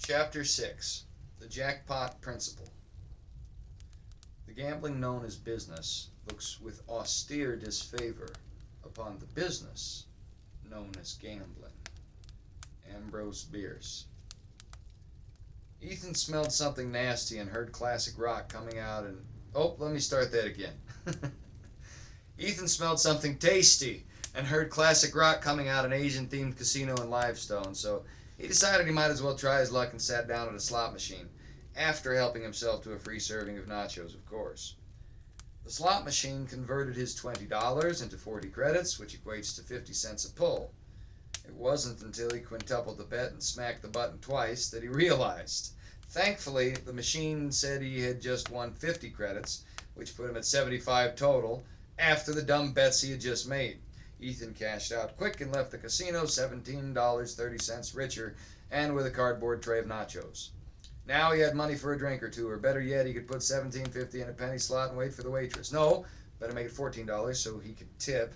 Chapter 6. The Jackpot Principle. The gambling known as business looks with austere disfavor upon the business known as gambling. Ambrose Bierce. Ethan smelled something nasty and heard classic rock coming out and... Oh, let me start that again. Ethan smelled something tasty and heard classic rock coming out an Asian-themed casino in Livestone, so he decided he might as well try his luck and sat down at a slot machine, after helping himself to a free serving of nachos, of course. The slot machine converted his $20 into 40 credits, which equates to 50 cents a pull. It wasn't until he quintupled the bet and smacked the button twice that he realized. Thankfully, the machine said he had just won 50 credits, which put him at 75 total, after the dumb bets he had just made. Ethan cashed out quick and left the casino $17.30 richer and with a cardboard tray of nachos. Now he had money for a drink or two, or better yet, he could put $17.50 in a penny slot and wait for the waitress. No, better make it $14 so he could tip.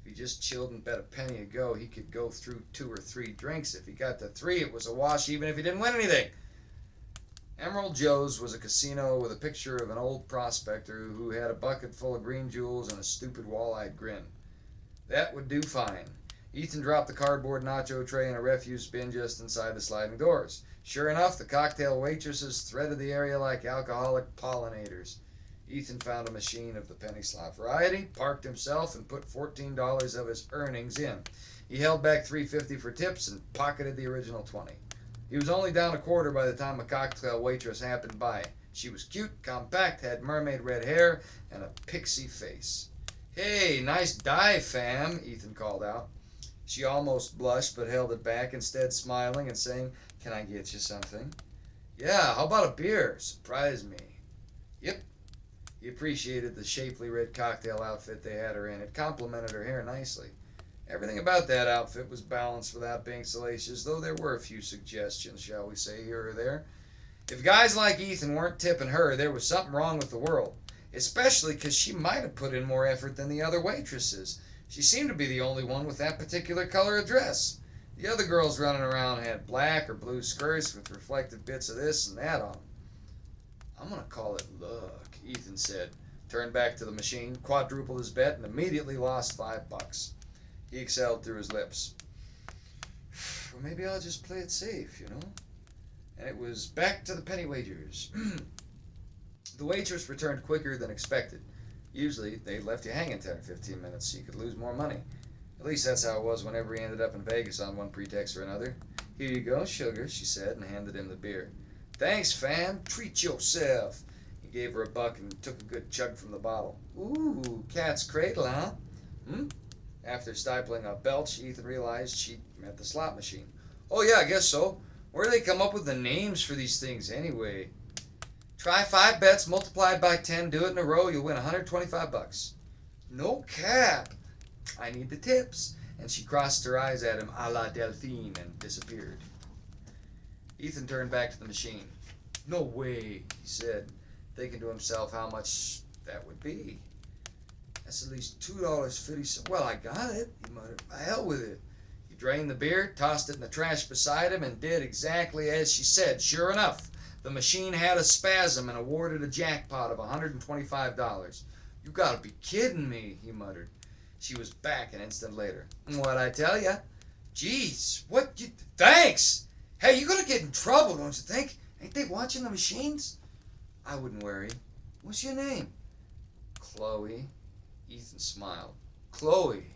If he just chilled and bet a penny a go, he could go through 2 or 3 drinks. If he got to 3, it was a wash even if he didn't win anything. Emerald Joe's was a casino with a picture of an old prospector who had a bucket full of green jewels and a stupid wall-eyed grin. That would do fine. Ethan dropped the cardboard nacho tray in a refuse bin just inside the sliding doors. Sure enough, the cocktail waitresses threaded the area like alcoholic pollinators. Ethan found a machine of the penny slot variety, parked himself, and put $14 of his earnings in. He held back $3.50 for tips and pocketed the original 20. He was only down a quarter by the time a cocktail waitress happened by. She was cute, compact, had mermaid red hair, and a pixie face. "Hey, nice dive, fam," Ethan called out. She almost blushed but held it back, instead smiling and saying, "Can I get you something?" "Yeah, how about a beer? Surprise me." "Yep." He appreciated the shapely red cocktail outfit they had her in. It complemented her hair nicely. Everything about that outfit was balanced without being salacious, though there were a few suggestions, shall we say, here or there. If guys like Ethan weren't tipping her, there was something wrong with the world. Especially because she might have put in more effort than the other waitresses. She seemed to be the only one with that particular color of dress. The other girls running around had black or blue skirts with reflective bits of this and that on them. "I'm going to call it luck," Ethan said, turned back to the machine, quadrupled his bet, and immediately lost $5. He exhaled through his lips. "Well, maybe I'll just play it safe, you know?" And it was back to the penny wagers. The waitress returned quicker than expected. Usually, they left you hanging 10 or 15 minutes so you could lose more money. At least that's how it was whenever he ended up in Vegas on one pretext or another. "Here you go, sugar," she said, and handed him the beer. "Thanks, fam. Treat yourself." He gave her $1 and took a good chug from the bottle. "Ooh, cat's cradle, huh?" After stifling a belch, Ethan realized she meant the slot machine. "Oh, yeah, I guess so. Where do they come up with the names for these things, anyway?" "Try 5 bets multiplied by 10, do it in a row, you'll win $125. "No cap." "I need the tips." And she crossed her eyes at him a la Delphine and disappeared. Ethan turned back to the machine. "No way," he said, thinking to himself how much that would be. "That's at least $2.50. Well, I got it," he muttered. "The hell with it." He drained the beer, tossed it in the trash beside him, and did exactly as she said. Sure enough, the machine had a spasm and awarded a jackpot of $125. "You gotta be kidding me," he muttered. She was back an instant later. "What'd I tell ya?" "Jeez, what you... Thanks! Hey, you're gonna get in trouble, don't you think? Ain't they watching the machines?" "I wouldn't worry. What's your name?" "Chloe." Ethan smiled. "Chloe.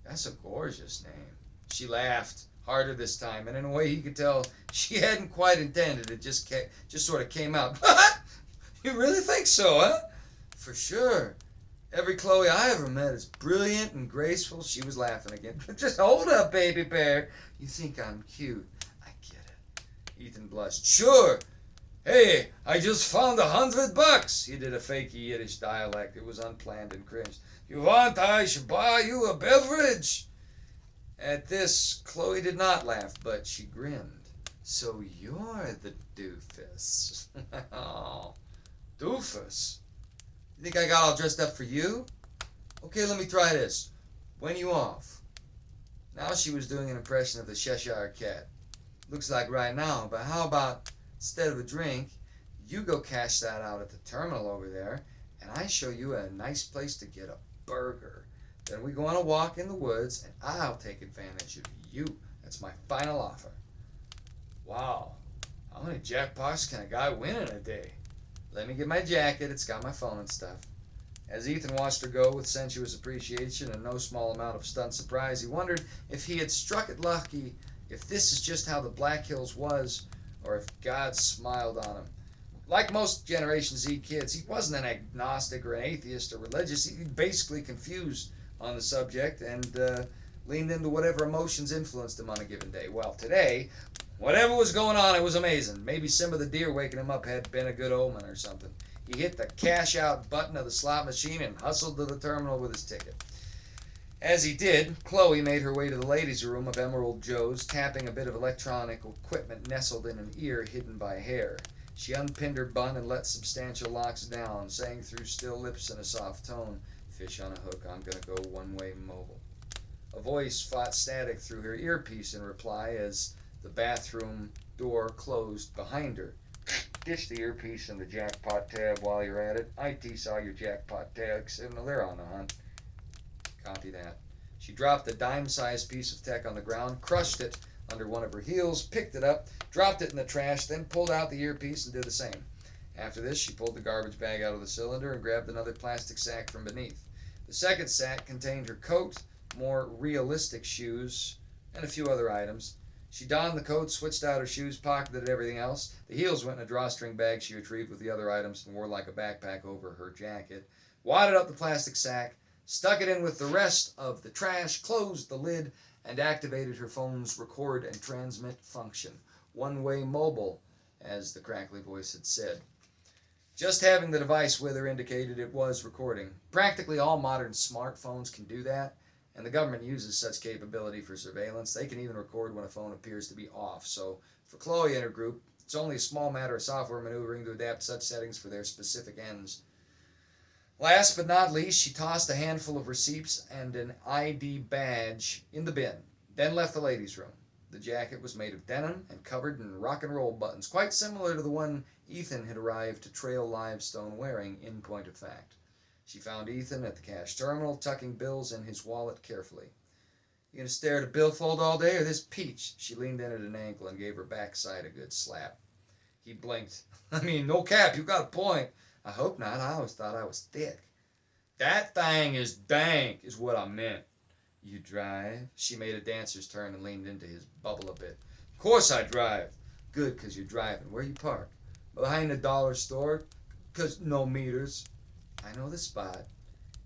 That's a gorgeous name." She laughed, harder this time, and in a way he could tell she hadn't quite intended it, just sort of came out. "You really think so, huh?" "For sure. Every Chloe I ever met is brilliant and graceful." She was laughing again. "Just hold up, baby bear. You think I'm cute. I get it." Ethan blushed. "Sure. Hey, I just found $100. He did a fakey Yiddish dialect. It was unplanned and cringe. "You want I should buy you a beverage?" At this, Chloe did not laugh, but she grinned. "So you're the doofus." "Oh, doofus? You think I got all dressed up for you? Okay, let me try this. When you off?" Now she was doing an impression of the Cheshire Cat. looks like right now, but how about instead of a drink, you go cash that out at the terminal over there, and I show you a nice place to get a burger. Then we go on a walk in the woods, and I'll take advantage of you. That's my final offer. Wow. How many jackpots can a guy win in a day? Let me get my jacket. It's got my phone and stuff. As Ethan watched her go with sensuous appreciation and no small amount of stunned surprise, he wondered if he had struck it lucky, if this is just how the Black Hills was, or if God smiled on him. Like most Generation Z kids, he wasn't an agnostic or an atheist or religious. He basically confused on the subject and leaned into whatever emotions influenced him on a given day. Well, today, whatever was going on, it was amazing. Maybe Simba the deer waking him up had been a good omen or something. He hit the cash out button of the slot machine and hustled to the terminal with his ticket. As he did, Chloe made her way to the ladies' room of Emerald Joe's, tapping a bit of electronic equipment nestled in an ear hidden by hair. She unpinned her bun and let substantial locks down, saying through still lips in a soft tone, "Fish on a hook, I'm gonna go one-way mobile." A voice fought static through her earpiece in reply as the bathroom door closed behind her. "Ditch the earpiece and the Jackpot tab while you're at it. IT saw your Jackpot tag signal. They're on the hunt." Copy that. She dropped the dime-sized piece of tech on the ground, crushed it under one of her heels, picked it up, dropped it in the trash, then pulled out the earpiece and did the same. After this, she pulled the garbage bag out of the cylinder and grabbed another plastic sack from beneath. The second sack contained her coat, more realistic shoes, and a few other items. She donned the coat, switched out her shoes, pocketed everything else. The heels went in a drawstring bag she retrieved with the other items and wore like a backpack over her jacket. Wadded up the plastic sack, stuck it in with the rest of the trash, closed the lid, and activated her phone's record and transmit function. One-way mobile, as the crackly voice had said. Just having the device with her indicated it was recording. Practically all modern smartphones can do that, and the government uses such capability for surveillance. They can even record when a phone appears to be off. So for Chloe and her group, it's only a small matter of software maneuvering to adapt such settings for their specific ends. Last but not least, she tossed a handful of receipts and an ID badge in the bin, then left the ladies' room. The jacket was made of denim and covered in rock and roll buttons, quite similar to the one Ethan had arrived to Trail Livestone wearing, in point of fact. She found Ethan at the cash terminal, tucking bills in his wallet carefully. "You gonna stare at a billfold all day, or this peach?" She leaned in at an angle and gave her backside a good slap. He blinked. "I mean, no cap, you got a point." "I hope not. I always thought I was thick." "That thing is dank, is what I meant." "You drive?" She made a dancer's turn and leaned into his bubble a bit. "Of course I drive." "Good, 'cause you're driving. Where you park?" "Behind the dollar store, 'cause no meters." "I know the spot."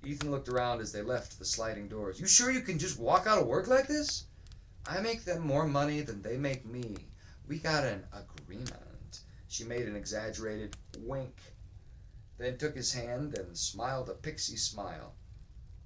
Ethan looked around as they left the sliding doors. "You sure you can just walk out of work like this?" "I make them more money than they make me. We got an agreement." She made an exaggerated wink, then took his hand and smiled a pixie smile.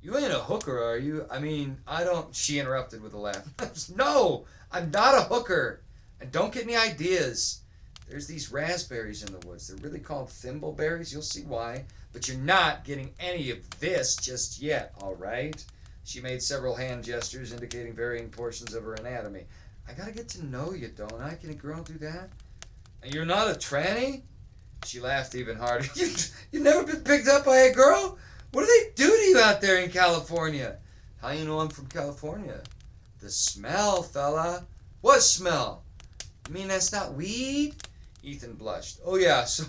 "You ain't a hooker, are you? I mean, I don't..." She interrupted with a laugh. "No, I'm not a hooker. And don't get any ideas. There's these raspberries in the woods. They're really called thimbleberries. You'll see why. But you're not getting any of this just yet, all right?" She made several hand gestures indicating varying portions of her anatomy. "I gotta get to know you, don't I? Can a girl do that?" "And you're not a tranny?" She laughed even harder. You've never been picked up by a girl? What do they do to you out there in California?" "How you know I'm from California?" "The smell, fella." "What smell?" "You mean that's not weed?" Ethan blushed. "Oh yeah, so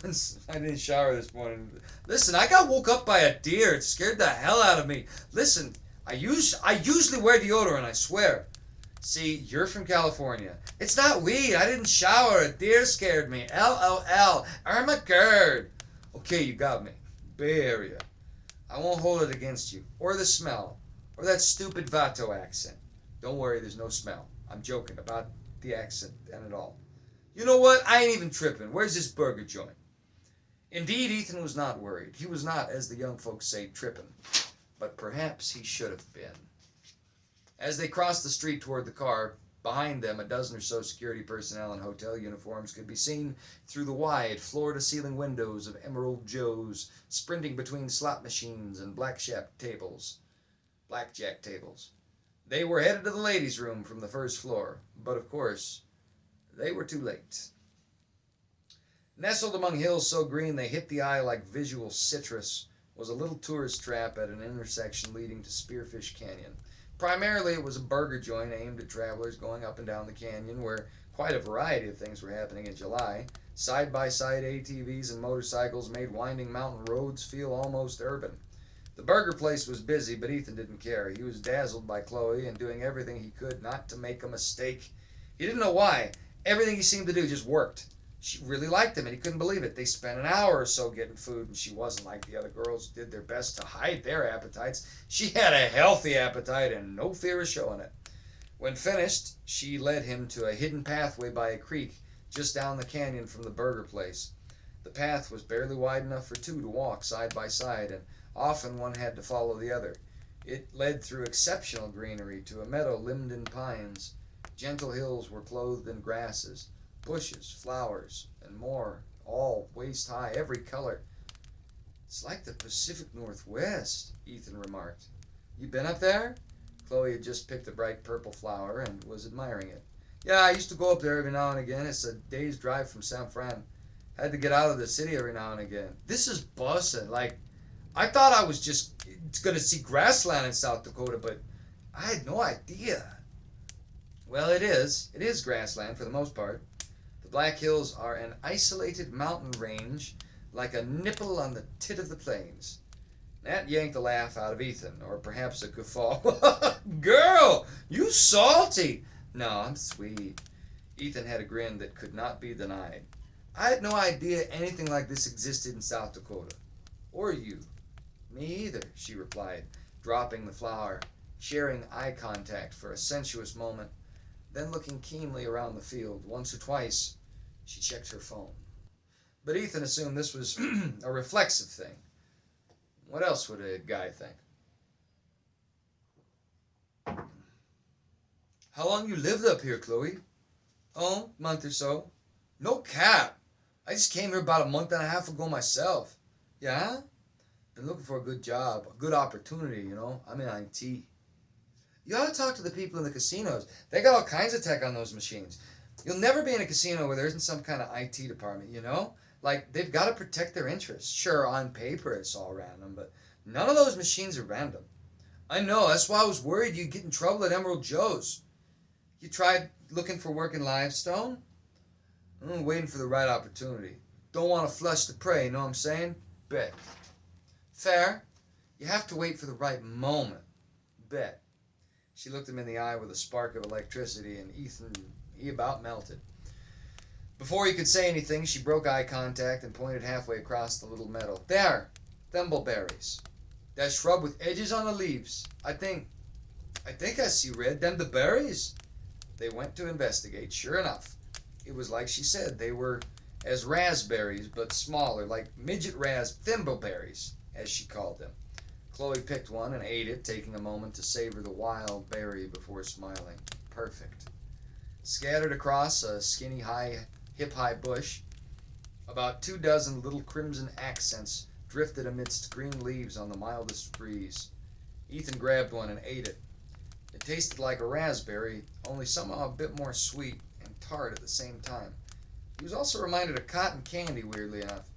I didn't shower this morning. Listen, I got woke up by a deer. It scared the hell out of me. Listen, I usually wear deodorant, I swear." "See, you're from California." "It's not weed. I didn't shower. A deer scared me. LOL. Ermagerd." "Okay, you got me. Bay Area. I won't hold it against you. Or the smell. Or that stupid Vato accent. Don't worry, there's no smell. I'm joking about the accent and it all. You know what? I ain't even tripping. Where's this burger joint?" Indeed, Ethan was not worried. He was not, as the young folks say, tripping. But perhaps he should have been. As they crossed the street toward the car, behind them a dozen or so security personnel in hotel uniforms could be seen through the wide, floor-to-ceiling windows of Emerald Joe's, sprinting between slot machines and blackjack tables. They were headed to the ladies' room from the first floor, but of course, They were too late. Nestled among hills so green they hit the eye like visual citrus was a little tourist trap at an intersection leading to Spearfish Canyon. Primarily, it was a burger joint aimed at travelers going up and down the canyon, where quite a variety of things were happening in July. Side-by-side ATVs and motorcycles made winding mountain roads feel almost urban. The burger place was busy, but Ethan didn't care. He was dazzled by Chloe and doing everything he could not to make a mistake. He didn't know why. Everything he seemed to do just worked. She really liked him, and he couldn't believe it. They spent an hour or so getting food, and she wasn't like the other girls who did their best to hide their appetites. She had a healthy appetite and no fear of showing it. When finished, she led him to a hidden pathway by a creek just down the canyon from the burger place. The path was barely wide enough for two to walk side by side, and often one had to follow the other. It led through exceptional greenery to a meadow limbed in pines. Gentle hills were clothed in grasses, bushes, flowers, and more, all waist high, every color. It's like the Pacific Northwest, Ethan remarked. You been up there? Chloe had just picked a bright purple flower and was admiring it. Yeah, I used to go up there every now and again. It's a day's drive from San Fran. Had to get out of the city every now and again. This is bussin'. Like, I thought I was just going to see grassland in South Dakota, but I had no idea. Well, it is. It is grassland for the most part. The Black Hills are an isolated mountain range like a nipple on the tit of the plains. That yanked a laugh out of Ethan, or perhaps a guffaw. Girl, you salty. No, I'm sweet. Ethan had a grin that could not be denied. I had no idea anything like this existed in South Dakota. Or you. Me either, she replied, dropping the flower, sharing eye contact for a sensuous moment, then looking keenly around the field. Once or twice, she checked her phone. But Ethan assumed this was a reflexive thing. What else would a guy think? How long you lived up here, Chloe? Oh, a month or so. No cap. I just came here about a month and a half ago myself. Yeah? Been looking for a good job, a good opportunity, you know. I'm in IT. You ought to talk to the people in the casinos. They got all kinds of tech on those machines. You'll never be in a casino where there isn't some kind of IT department, you know? Like, they've got to protect their interests. Sure, on paper it's all random, but none of those machines are random. I know, that's why I was worried you'd get in trouble at Emerald Joe's. You tried looking for work in Limestone? I'm waiting for the right opportunity. Don't want to flush the prey, you know what I'm saying? Bet. Fair. You have to wait for the right moment. Bet. She looked him in the eye with a spark of electricity, and Ethan, he about melted. Before he could say anything, she broke eye contact and pointed halfway across the little meadow. There, thimbleberries. That shrub with edges on the leaves. I think I see red. Them the berries? They went to investigate. Sure enough, it was like she said. They were as raspberries, but smaller, like midget thimbleberries, as she called them. Chloe picked one and ate it, taking a moment to savor the wild berry before smiling. Perfect. Scattered across a skinny, hip-high bush, about 24 little crimson accents drifted amidst green leaves on the mildest breeze. Ethan grabbed one and ate it. It tasted like a raspberry, only somehow a bit more sweet and tart at the same time. He was also reminded of cotton candy, weirdly enough.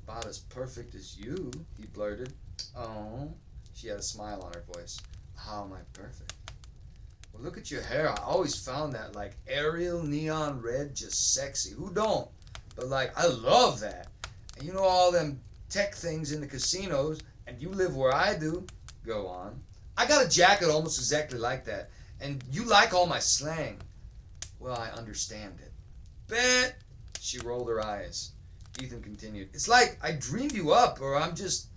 About as perfect as you, he blurted. Oh, she had a smile on her voice. How am I perfect? Well, look at your hair. I always found that, like, Ariel neon red, just sexy. Who don't? But, like, I love that. And you know all them tech things in the casinos, and you live where I do. Go on. I got a jacket almost exactly like that, and you like all my slang. Well, I understand it. Bet. She rolled her eyes. Ethan continued. It's like I dreamed you up, or I'm just...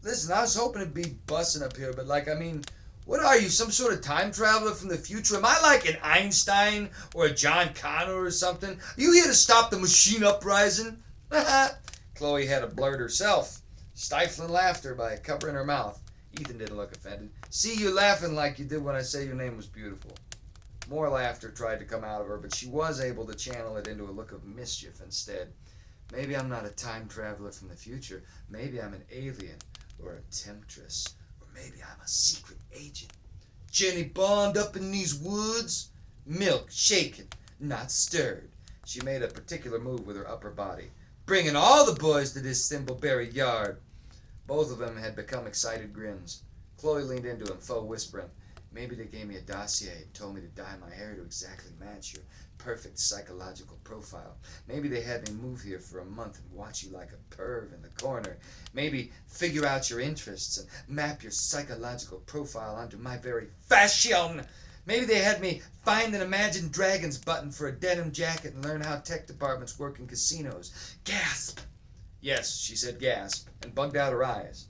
Listen, I was hoping to be bussing up here, but, like, I mean... What are you, some sort of time traveler from the future? Am I like an Einstein or a John Connor or something? Are you here to stop the machine uprising? Chloe had to blurt herself, stifling laughter by covering her mouth. Ethan didn't look offended. See, you're laughing like you did when I said your name was beautiful. More laughter tried to come out of her, but she was able to channel it into a look of mischief instead. Maybe I'm not a time traveler from the future. Maybe I'm an alien or a temptress. Maybe I'm a secret agent. Jenny Bond up in these woods. Milk shaken, not stirred. She made a particular move with her upper body. "Bringing all the boys to this Thimbleberry yard." Both of them had become excited grins. Chloe leaned into him, faux whispering, "Maybe they gave me a dossier and told me to dye my hair to exactly match your perfect psychological profile. Maybe they had me move here for a month and watch you like a perv in the corner. Maybe figure out your interests and map your psychological profile onto my very fashion. Maybe they had me find an Imagine Dragons button for a denim jacket and learn how tech departments work in casinos." Gasp! Yes, she said gasp, and bugged out her eyes.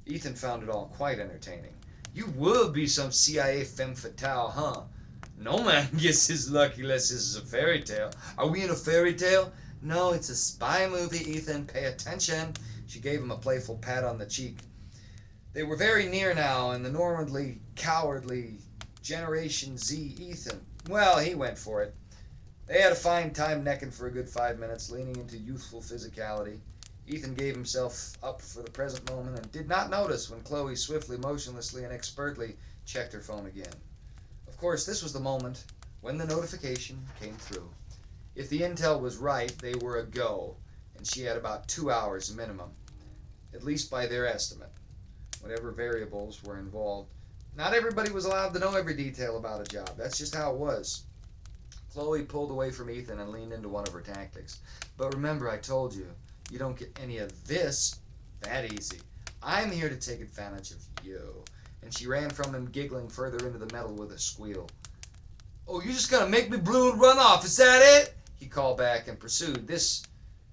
Ethan found it all quite entertaining. "You would be some CIA femme fatale, huh? No man gets his lucky unless this is a fairy tale. Are we in a fairy tale?" "No, it's a spy movie, Ethan. Pay attention." She gave him a playful pat on the cheek. They were very near now, and the normally cowardly Generation Z Ethan, well, he went for it. They had a fine time necking for a good 5 minutes, leaning into youthful physicality. Ethan gave himself up for the present moment and did not notice when Chloe swiftly, motionlessly, and expertly checked her phone again. Of course, this was the moment when the notification came through. If the intel was right, they were a go, and she had about 2 hours minimum, at least by their estimate, whatever variables were involved. Not everybody was allowed to know every detail about a job. That's just how it was. Chloe pulled away from Ethan and leaned into one of her tactics. "But remember, I told you, you don't get any of this that easy. I'm here to take advantage of you." And she ran from him, giggling further into the metal with a squeal. "Oh, you're just gonna make me blue and run off, is that it?" he called back and pursued. This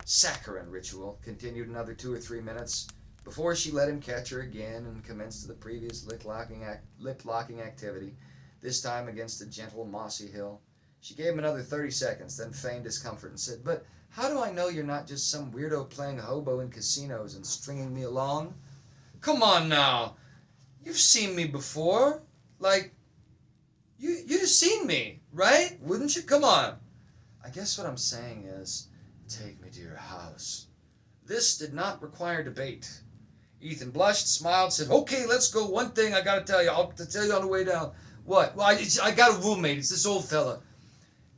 saccharine ritual continued another 2 or 3 minutes before she let him catch her again and commenced the previous lip-locking activity, this time against a gentle, mossy hill. She gave him another 30 seconds, then feigned discomfort and said, "But how do I know you're not just some weirdo playing hobo in casinos and stringing me along? Come on now. You've seen me before. Like, you'd have seen me, right? Wouldn't you? Come on." "I guess what I'm saying is, take me to your house." This did not require debate. Ethan blushed, smiled, said, "Okay, let's go. One thing I gotta tell you. I'll tell you on the way down." "What?" "Well, I got a roommate. It's this old fella."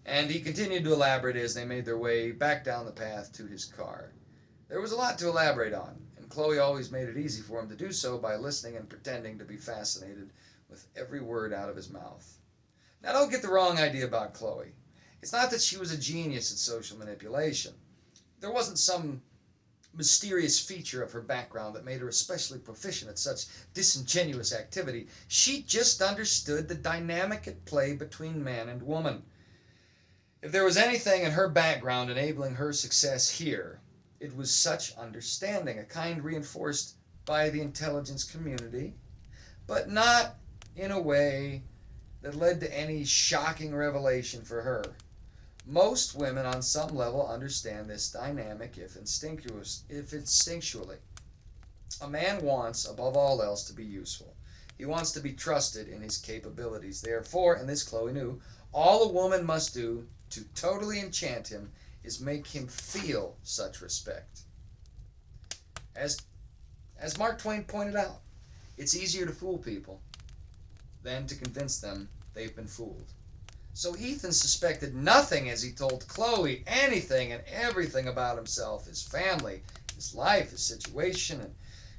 And he continued to elaborate as they made their way back down the path to his car. There was a lot to elaborate on, and Chloe always made it easy for him to do so by listening and pretending to be fascinated with every word out of his mouth. Now, don't get the wrong idea about Chloe. It's not that she was a genius at social manipulation. There wasn't some mysterious feature of her background that made her especially proficient at such disingenuous activity. She just understood the dynamic at play between man and woman. If there was anything in her background enabling her success here, it was such understanding, a kind reinforced by the intelligence community, but not in a way that led to any shocking revelation for her. Most women on some level understand this dynamic if instinctually. A man wants, above all else, to be useful. He wants to be trusted in his capabilities. Therefore, and this Chloe knew, all a woman must do to totally enchant him is make him feel such respect. As Mark Twain pointed out, it's easier to fool people than to convince them they've been fooled. So Ethan suspected nothing as he told Chloe anything and everything about himself, his family, his life, his situation, and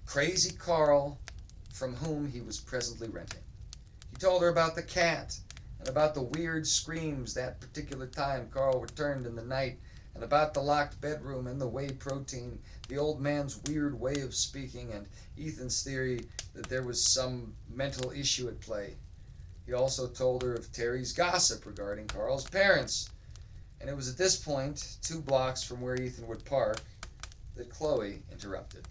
crazy Carl, from whom he was presently renting. He told her about the cat, and about the weird screams that particular time Carl returned in the night, and about the locked bedroom and the whey protein, the old man's weird way of speaking, and Ethan's theory that there was some mental issue at play. He also told her of Terry's gossip regarding Carl's parents. And it was at this point, 2 blocks from where Ethan would park, that Chloe interrupted.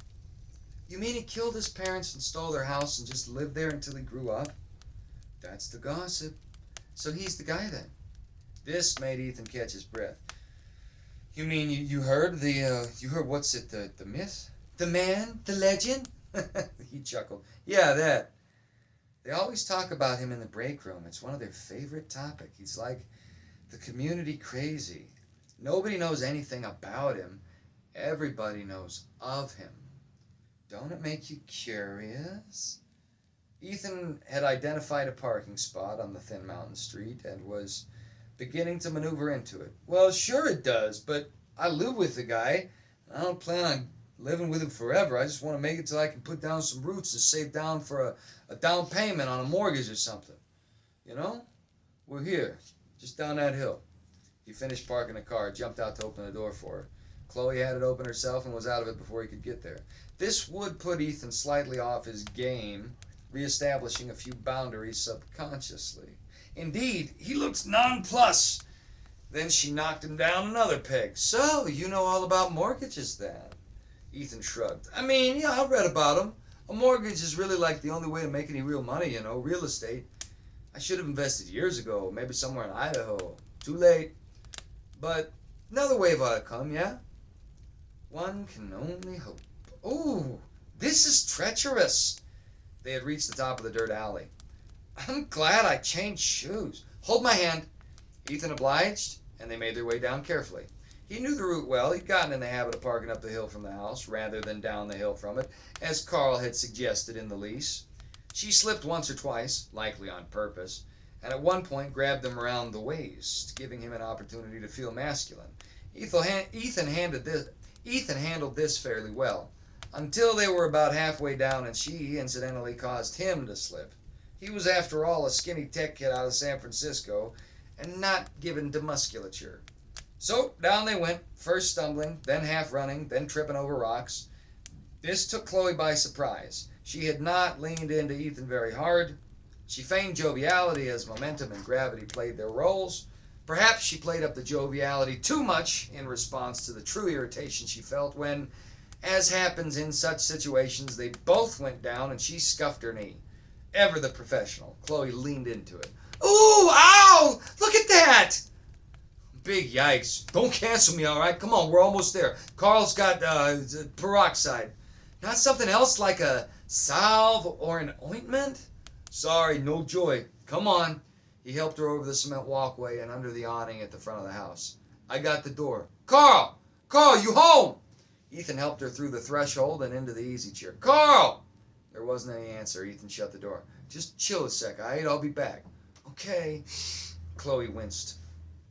"You mean he killed his parents and stole their house and just lived there until he grew up?" "That's the gossip." "So he's the guy then?" This made Ethan catch his breath. "You mean you heard you heard what's it, the myth? The man? The legend?" He chuckled. "Yeah, that. They always talk about him in the break room. It's one of their favorite topics. He's like the community crazy. Nobody knows anything about him. Everybody knows of him. Don't it make you curious?" Ethan had identified a parking spot on the thin mountain street and was beginning to maneuver into it. Well, sure it does, but I live with the guy. I don't plan on living with him forever. I just want to make it till I can put down some roots to save down for a down payment on a mortgage or something. You know? We're here, just down that hill. He finished parking the car, jumped out to open the door for her. Chloe had it open herself and was out of it before he could get there. This would put Ethan slightly off his game, reestablishing a few boundaries subconsciously. Indeed, he looked nonplussed. Then she knocked him down another peg. So, you know all about mortgages then? Ethan shrugged. I mean, yeah, I've read about them. A mortgage is really like the only way to make any real money, you know, real estate. I should have invested years ago, maybe somewhere in Idaho. Too late. But another wave ought to come, yeah? One can only hope. Ooh, this is treacherous. They had reached the top of the dirt alley. I'm glad I changed shoes. Hold my hand. Ethan obliged, and they made their way down carefully. He knew the route well. He'd gotten in the habit of parking up the hill from the house rather than down the hill from it, as Carl had suggested in the lease. She slipped once or twice, likely on purpose, and at one point grabbed him around the waist, giving him an opportunity to feel masculine. Ethan handled this fairly well, until they were about halfway down and she incidentally caused him to slip. He was, after all, a skinny tech kid out of San Francisco and not given to musculature. So down they went, first stumbling, then half running, then tripping over rocks. This took Chloe by surprise. She had not leaned into Ethan very hard. She feigned joviality as momentum and gravity played their roles. Perhaps she played up the joviality too much in response to the true irritation she felt when, as happens in such situations, they both went down and she scuffed her knee. Ever the professional, Chloe leaned into it. Ooh, ow! Look at that! Big yikes. Don't cancel me, all right? Come on, we're almost there. Carl's got peroxide. Not something else like a salve or an ointment? Sorry, no joy. Come on. He helped her over the cement walkway and under the awning at the front of the house. I got the door. Carl! Carl, you home? Ethan helped her through the threshold and into the easy chair. Carl! There wasn't any answer. Ethan shut the door. Just chill a sec, all right? I'll be back. Okay. Chloe winced.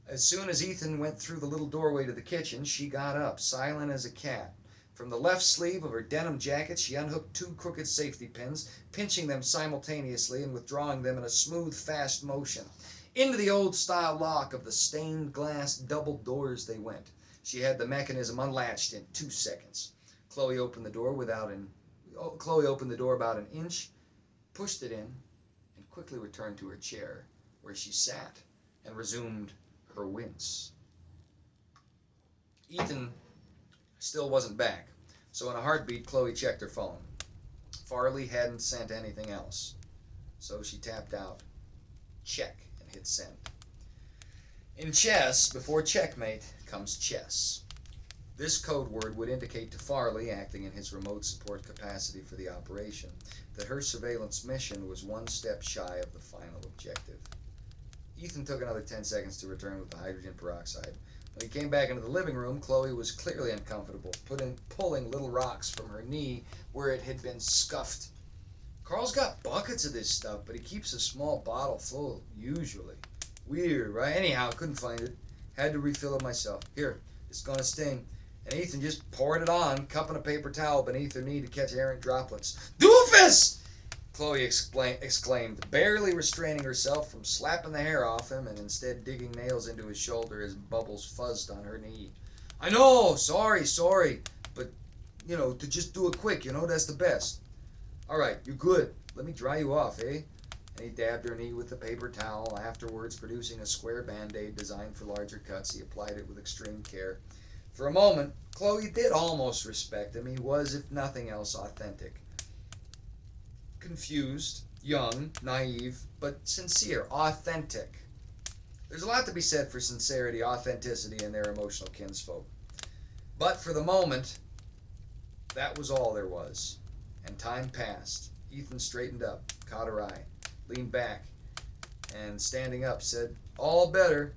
As soon as Ethan went through the little doorway to the kitchen, she got up, silent as a cat. From the left sleeve of her denim jacket, she unhooked two crooked safety pins, pinching them simultaneously and withdrawing them in a smooth, fast motion. Into the old-style lock of the stained glass double doors they went. She had the mechanism unlatched in 2 seconds. Chloe opened the door about an inch, pushed it in, and quickly returned to her chair, where she sat and resumed her wince. Ethan still wasn't back, so in a heartbeat, Chloe checked her phone. Farley hadn't sent anything else, so she tapped out, check, and hit send. In chess, before checkmate, comes chess. This code word would indicate to Farley, acting in his remote support capacity for the operation, that her surveillance mission was one step shy of the final objective. Ethan took another 10 seconds to return with the hydrogen peroxide. When he came back into the living room, Chloe was clearly uncomfortable, pulling little rocks from her knee where it had been scuffed. Carl's got buckets of this stuff, but he keeps a small bottle full, usually. Weird, right? Anyhow, couldn't find it. Had to refill it myself. Here, it's gonna sting. And Ethan just poured it on, cupping a paper towel beneath her knee to catch errant droplets. Doofus! Chloe exclaimed, barely restraining herself from slapping the hair off him and instead digging nails into his shoulder as bubbles fuzzed on her knee. I know, sorry, but, to just do it quick, that's the best. All right, you're good. Let me dry you off, eh? And he dabbed her knee with the paper towel, afterwards producing a square Band-Aid designed for larger cuts. He applied it with extreme care. For a moment, Chloe did almost respect him. He was, if nothing else, authentic. Confused, young, naive, but sincere, authentic. There's a lot to be said for sincerity, authenticity, and their emotional kinsfolk. But for the moment, that was all there was. And time passed. Ethan straightened up, caught her eye, leaned back, and standing up said, all better.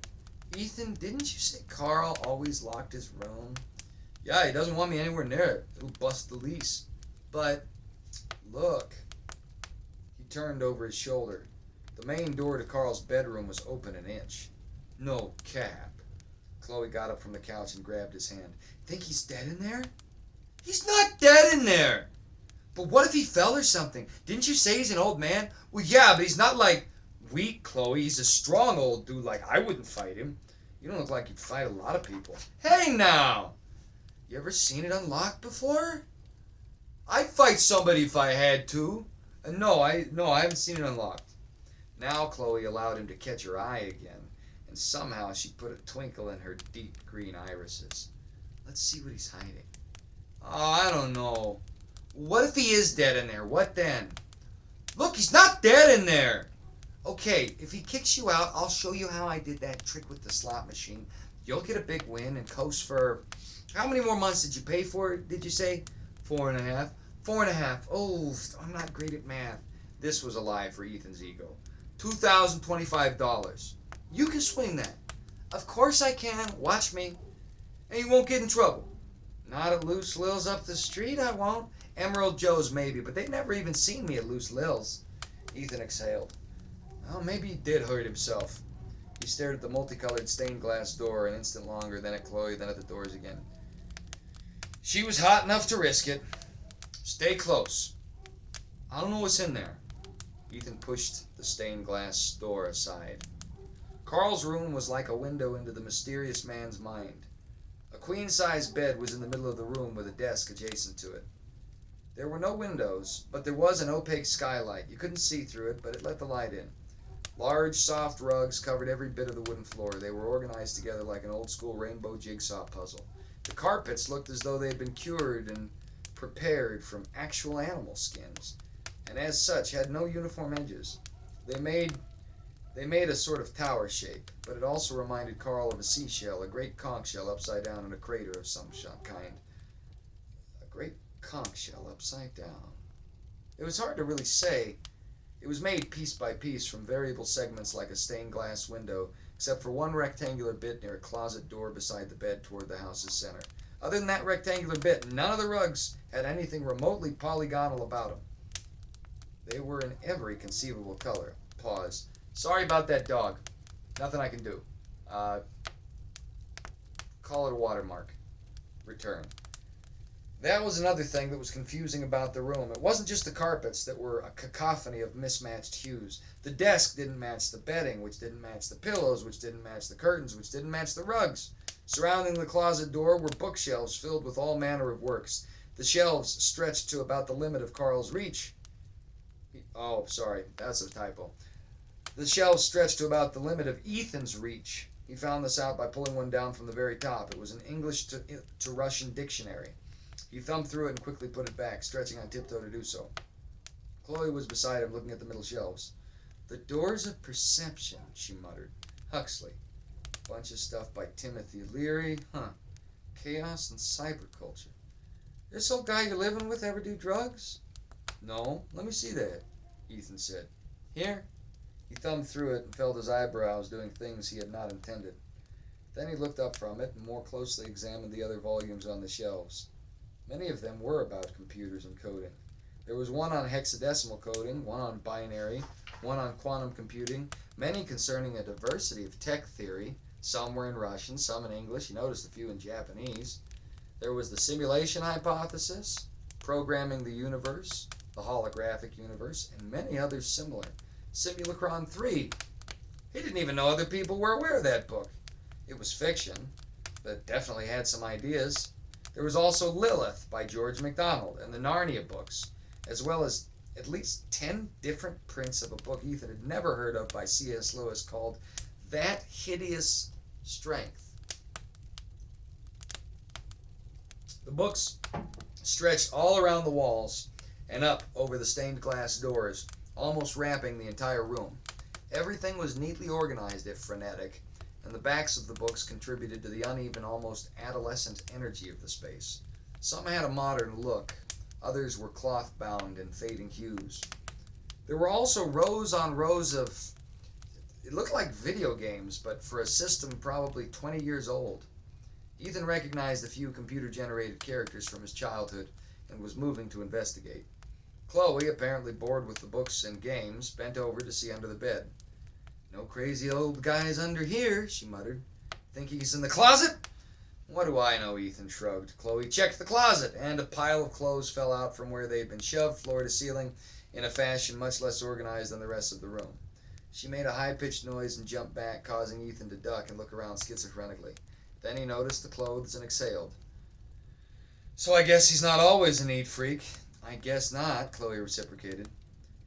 Ethan, didn't you say Carl always locked his room? Yeah, he doesn't want me anywhere near it. It'll bust the lease. But, look. He turned over his shoulder. The main door to Carl's bedroom was open an inch. No cap. Chloe got up from the couch and grabbed his hand. Think he's dead in there? He's not dead in there! But what if he fell or something? Didn't you say he's an old man? Well, yeah, but he's not like weak, Chloe. He's a strong old dude. Like, I wouldn't fight him. You don't look like you'd fight a lot of people. Hey, now! You ever seen it unlocked before? I'd fight somebody if I had to. No, I haven't seen it unlocked. Now Chloe allowed him to catch her eye again, and somehow she put a twinkle in her deep green irises. Let's see what he's hiding. Oh, I don't know. What if he is dead in there? What then? Look, he's not dead in there. Okay, if he kicks you out, I'll show you how I did that trick with the slot machine. You'll get a big win and coast for... How many more months did you pay for it, did you say? 4.5. 4.5. Oh, I'm not great at math. This was a lie for Ethan's ego. $2,025. You can swing that. Of course I can. Watch me. And you won't get in trouble. Not at Loose Lil's up the street, I won't. Emerald Joe's maybe, but they've never even seen me at Loose Lil's. Ethan exhaled. Well, maybe he did hurt himself. He stared at the multicolored stained glass door an instant longer, then at Chloe, then at the doors again. She was hot enough to risk it. Stay close. I don't know what's in there. Ethan pushed the stained glass door aside. Carl's room was like a window into the mysterious man's mind. A queen-size bed was in the middle of the room with a desk adjacent to it. There were no windows, but there was an opaque skylight. You couldn't see through it, but it let the light in. Large, soft rugs covered every bit of the wooden floor. They were organized together like an old-school rainbow jigsaw puzzle. The carpets looked as though they had been cured and prepared from actual animal skins, and as such had no uniform edges. They made a sort of tower shape, but it also reminded Carl of a seashell, a great conch shell upside down in a crater of some kind. A great conch shell upside down. It was hard to really say. It was made piece by piece from variable segments like a stained glass window, except for one rectangular bit near a closet door beside the bed toward the house's center. Other than that rectangular bit, none of the rugs had anything remotely polygonal about them. They were in every conceivable color. Pause. Sorry about that dog. Nothing I can do. Call it a watermark. Return. That was another thing that was confusing about the room. It wasn't just the carpets that were a cacophony of mismatched hues. The desk didn't match the bedding, which didn't match the pillows, which didn't match the curtains, which didn't match the rugs. Surrounding the closet door were bookshelves filled with all manner of works. The shelves stretched to about the limit of Carl's reach. Oh, sorry, that's a typo. The shelves stretched to about the limit of Ethan's reach. He found this out by pulling one down from the very top. It was an English to Russian dictionary. He thumbed through it and quickly put it back, stretching on tiptoe to do so. Chloe was beside him, looking at the middle shelves. The Doors of Perception, she muttered. Huxley. Bunch of stuff by Timothy Leary. Chaos and cyberculture. This old guy you're living with ever do drugs? No. Let me see that, Ethan said. Here? He thumbed through it and felt his eyebrows doing things he had not intended. Then he looked up from it and more closely examined the other volumes on the shelves. Many of them were about computers and coding. There was one on hexadecimal coding, one on binary, one on quantum computing, many concerning a diversity of tech theory. Some were in Russian, some in English. You noticed a few in Japanese. There was the simulation hypothesis, programming the universe, the holographic universe, and many others similar. Simulacron 3. He didn't even know other people were aware of that book. It was fiction, but definitely had some ideas. There was also Lilith by George MacDonald and the Narnia books, as well as at least 10 different prints of a book Ethan had never heard of by C.S. Lewis called That Hideous Strength. The books stretched all around the walls and up over the stained glass doors, almost wrapping the entire room. Everything was neatly organized, if frenetic, and the backs of the books contributed to the uneven, almost adolescent energy of the space. Some had a modern look, others were cloth-bound in fading hues. There were also rows on rows of, it looked like video games, but for a system probably 20 years old. Ethan recognized a few computer-generated characters from his childhood and was moving to investigate. Chloe, apparently bored with the books and games, bent over to see under the bed. No crazy old guys under here, she muttered. Think he's in the closet? What do I know, Ethan shrugged. Chloe checked the closet, and a pile of clothes fell out from where they'd been shoved floor to ceiling in a fashion much less organized than the rest of the room. She made a high-pitched noise and jumped back, causing Ethan to duck and look around schizophrenically. Then he noticed the clothes and exhaled. So I guess he's not always a neat freak. I guess not, Chloe reciprocated.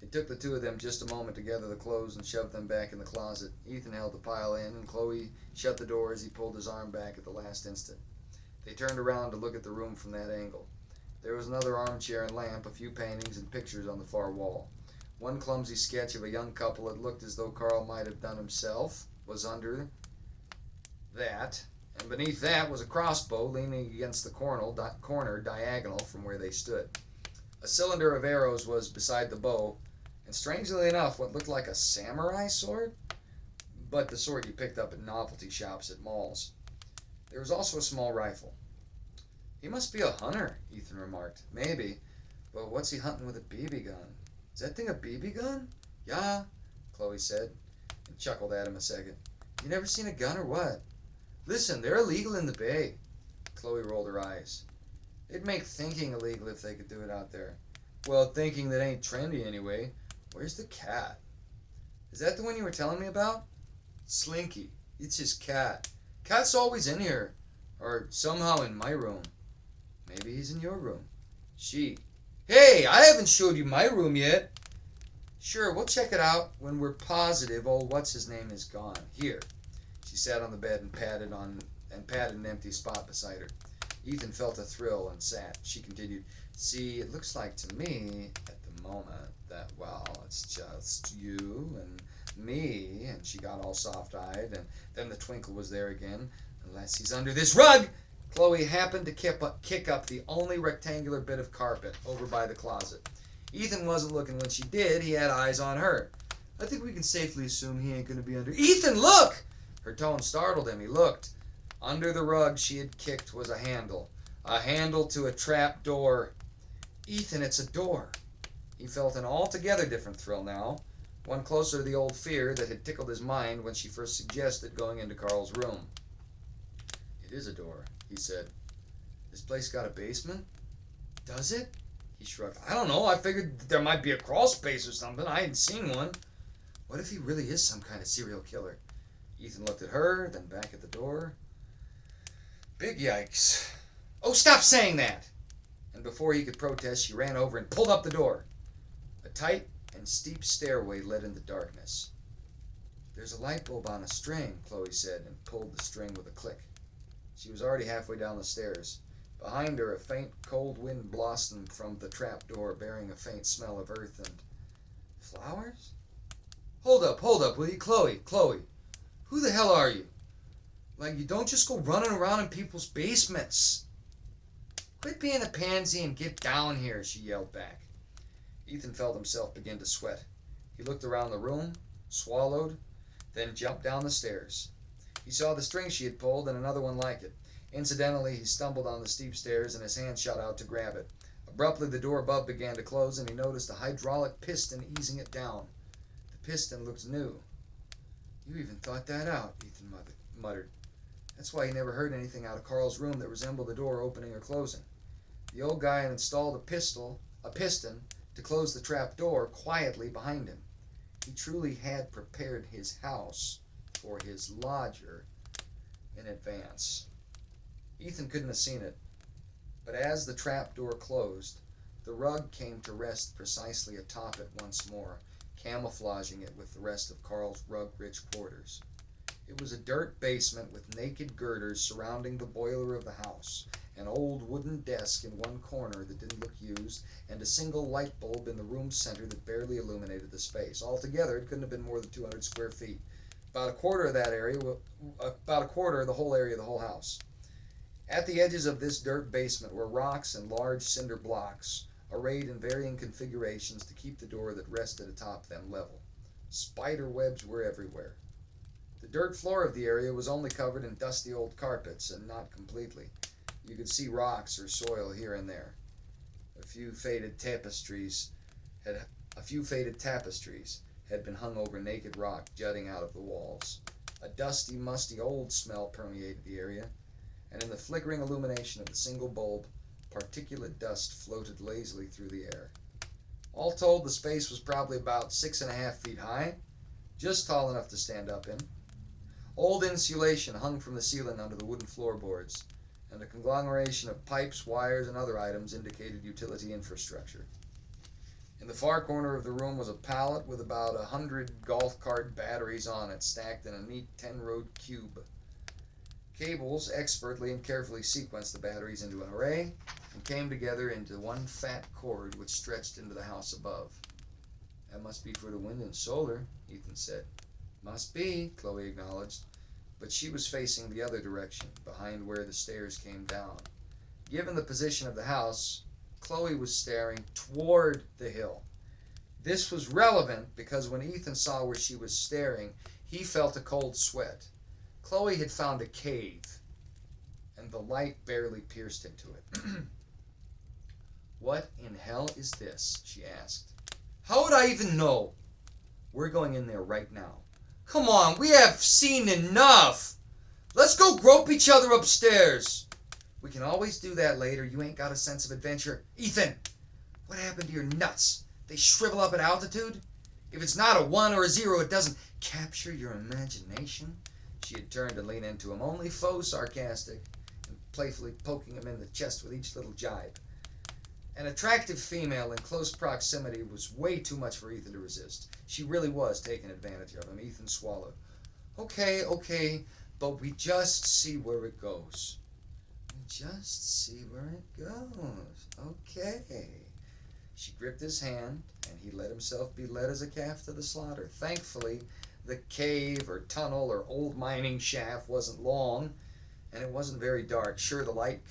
It took the two of them just a moment to gather the clothes and shove them back in the closet. Ethan held the pile in, and Chloe shut the door as he pulled his arm back at the last instant. They turned around to look at the room from that angle. There was another armchair and lamp, a few paintings and pictures on the far wall. One clumsy sketch of a young couple that looked as though Carl might have done himself was under that, and beneath that was a crossbow leaning against the corner diagonal from where they stood. A cylinder of arrows was beside the bow, and strangely enough, what looked like a samurai sword, but the sort you picked up at novelty shops at malls. There was also a small rifle. He must be a hunter, Ethan remarked. Maybe, but what's he hunting with a BB gun? Is that thing a BB gun? Yeah, Chloe said, and chuckled at him a second. You never seen a gun or what? Listen, they're illegal in the Bay. Chloe rolled her eyes. They'd make thinking illegal if they could do it out there. Well, thinking that ain't trendy anyway. Where's the cat? Is that the one you were telling me about? Slinky. It's his cat. Cat's always in here. Or somehow in my room. Maybe he's in your room. She. Hey, I haven't showed you my room yet. Sure, we'll check it out when we're positive old what's-his-name is gone. Here. She sat on the bed and patted an empty spot beside her. Ethan felt a thrill and sat. She continued, See, it looks like to me, at the moment, that, well, it's just you and me. And she got all soft-eyed, and then the twinkle was there again. Unless he's under this rug! Chloe happened to kick up the only rectangular bit of carpet over by the closet. Ethan wasn't looking when she did. He had eyes on her. I think we can safely assume he ain't going to be under... Ethan, look! Her tone startled him. He looked. Under the rug she had kicked was a handle. A handle to a trap door. Ethan, it's a door. He felt an altogether different thrill now. One closer to the old fear that had tickled his mind when she first suggested going into Carl's room. It is a door, he said. This place got a basement? Does it? He shrugged. I don't know. I figured there might be a crawl space or something. I hadn't seen one. What if he really is some kind of serial killer? Ethan looked at her, then back at the door. Big yikes. Oh, stop saying that! And before he could protest, she ran over and pulled up the door. A tight and steep stairway led into darkness. There's a light bulb on a string, Chloe said, and pulled the string with a click. She was already halfway down the stairs. Behind her, a faint, cold wind blossomed from the trap door, bearing a faint smell of earth and... flowers? Hold up, will you, Chloe? Chloe, who the hell are you? Like, you don't just go running around in people's basements. Quit being a pansy and get down here, she yelled back. Ethan felt himself begin to sweat. He looked around the room, swallowed, then jumped down the stairs. He saw the string she had pulled and another one like it. Incidentally, he stumbled on the steep stairs and his hand shot out to grab it. Abruptly, the door above began to close and he noticed a hydraulic piston easing it down. The piston looked new. You even thought that out, Ethan muttered. That's why he never heard anything out of Carl's room that resembled the door opening or closing. The old guy had installed a piston to close the trap door quietly behind him. He truly had prepared his house for his lodger in advance. Ethan couldn't have seen it, but as the trap door closed, the rug came to rest precisely atop it once more, camouflaging it with the rest of Carl's rug-rich quarters. It was a dirt basement with naked girders surrounding the boiler of the house, an old wooden desk in one corner that didn't look used, and a single light bulb in the room's center that barely illuminated the space. Altogether, it couldn't have been more than 200 square feet. About a quarter of the whole area of the whole house. At the edges of this dirt basement were rocks and large cinder blocks, arrayed in varying configurations to keep the door that rested atop them level. Spider webs were everywhere. The dirt floor of the area was only covered in dusty old carpets, and not completely. You could see rocks or soil here and there. A few faded tapestries had been hung over naked rock jutting out of the walls. A dusty, musty old smell permeated the area, and in the flickering illumination of the single bulb, particulate dust floated lazily through the air. All told, the space was probably about 6.5 feet high, just tall enough to stand up in. Old insulation hung from the ceiling under the wooden floorboards, and a conglomeration of pipes, wires, and other items indicated utility infrastructure. In the far corner of the room was a pallet with about 100 golf cart batteries on it, stacked in a neat 10-rowed cube. Cables expertly and carefully sequenced the batteries into an array and came together into one fat cord which stretched into the house above. "That must be for the wind and solar," Ethan said. "Must be," Chloe acknowledged, but she was facing the other direction, behind where the stairs came down. Given the position of the house, Chloe was staring toward the hill. This was relevant because when Ethan saw where she was staring, he felt a cold sweat. Chloe had found a cave, and the light barely pierced into it. "What in hell is this?" she asked. "How would I even know?" "We're going in there right now." "Come on, we have seen enough. Let's go grope each other upstairs." "We can always do that later. You ain't got a sense of adventure." "Ethan, what happened to your nuts? They shrivel up at altitude? If it's not a 1 or a 0, it doesn't capture your imagination." She had turned to lean into him, only faux sarcastic, and playfully poking him in the chest with each little jibe. An attractive female in close proximity was way too much for Ethan to resist. She really was taking advantage of him. Ethan swallowed. Okay, but we just see where it goes." "We just see where it goes. Okay." She gripped his hand, and he let himself be led as a calf to the slaughter. Thankfully, the cave or tunnel or old mining shaft wasn't long, and it wasn't very dark. Sure, the light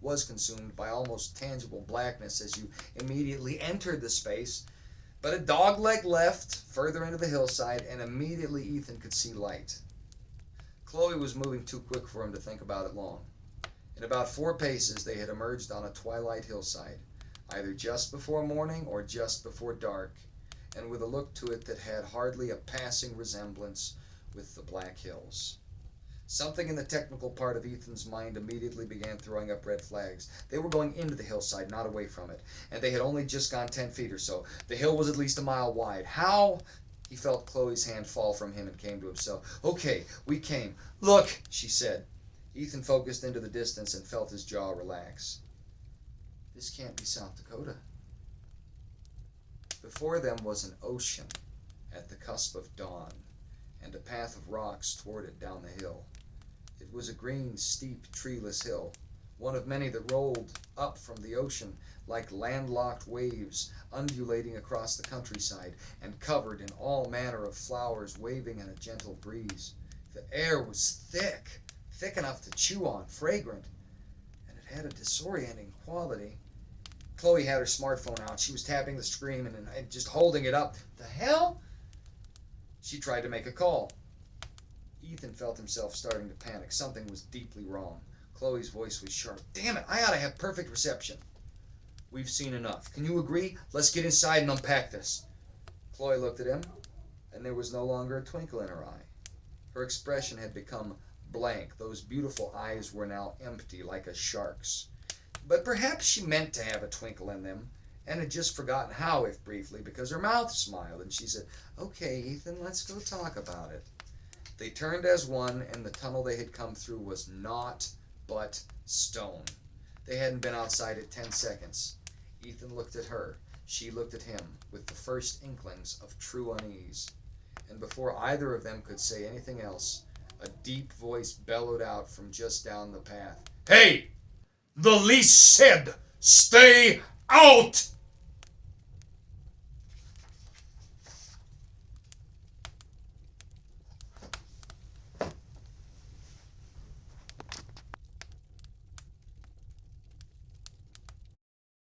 was consumed by almost tangible blackness as you immediately entered the space, but a dogleg left further into the hillside, and immediately Ethan could see light. Chloe was moving too quick for him to think about it long. In about 4 paces, they had emerged on a twilight hillside, either just before morning or just before dark, and with a look to it that had hardly a passing resemblance with the Black Hills. Something in the technical part of Ethan's mind immediately began throwing up red flags. They were going into the hillside, not away from it, and they had only just gone 10 feet or so. The hill was at least a mile wide. How? He felt Chloe's hand fall from him and came to himself. "Okay, we came." "Look," she said. Ethan focused into the distance and felt his jaw relax. "This can't be South Dakota." Before them was an ocean at the cusp of dawn, and a path of rocks toward it down the hill. It was a green, steep, treeless hill, one of many that rolled up from the ocean like landlocked waves undulating across the countryside and covered in all manner of flowers waving in a gentle breeze. The air was thick enough to chew on, fragrant, and it had a disorienting quality. Chloe had her smartphone out. She was tapping the screen and just holding it up. The hell? She tried to make a call. Ethan felt himself starting to panic. Something was deeply wrong. Chloe's voice was sharp. "Damn it, I ought to have perfect reception." "We've seen enough. Can you agree? Let's get inside and unpack this." Chloe looked at him, and there was no longer a twinkle in her eye. Her expression had become blank. Those beautiful eyes were now empty, like a shark's. But perhaps she meant to have a twinkle in them, and had just forgotten how, if briefly, because her mouth smiled, and she said, "Okay, Ethan, let's go talk about it." They turned as one, and the tunnel they had come through was naught but stone. They hadn't been outside it 10 seconds. Ethan looked at her. She looked at him, with the first inklings of true unease. And before either of them could say anything else, a deep voice bellowed out from just down the path. "Hey! The lease said, stay out!"